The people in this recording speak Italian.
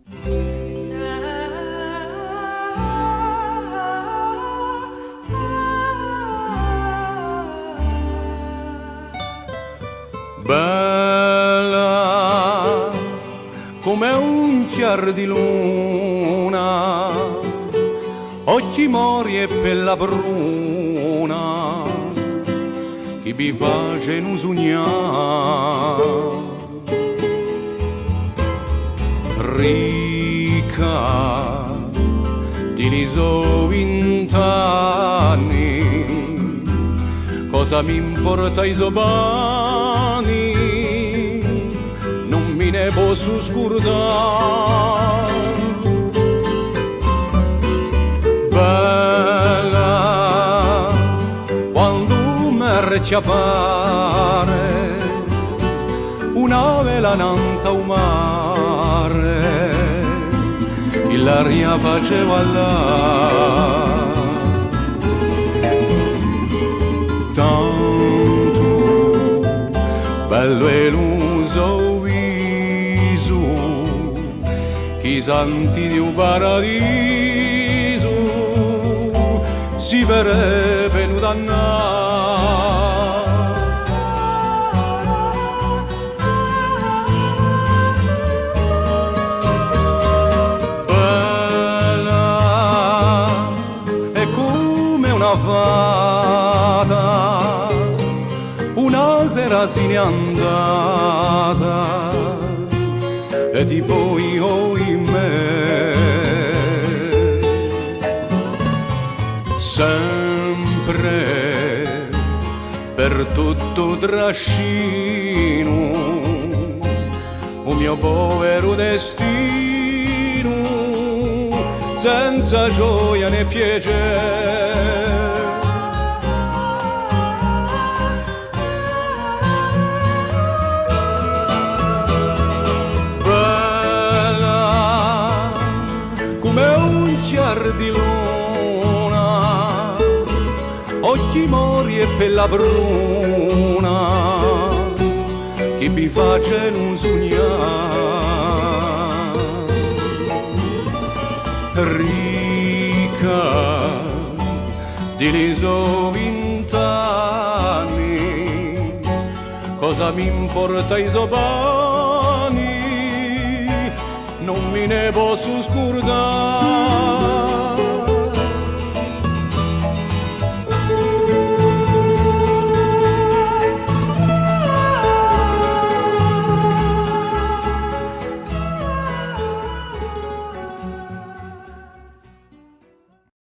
Bella come un chiar di luna, occhi mori e pella bruna, che vi face nu sognare. Ricca di liso 20 anni, cosa mi importa i sobani, non mi ne posso scordare. Bella quando merce appare una vela nanta o mare, che l'aria faceva là. Tanto bello e l'uso viso, che i santi di un paradiso si verrebbero dannare. Fata, una sera se n'è andata e di poi io in me sempre per tutto trascino un mio povero destino senza gioia né piacere. Di luna, occhi mori e pella bruna, che mi face non sognare. Ricca di liso 20 anni, cosa mi importa i sobani, non mi ne posso scordare.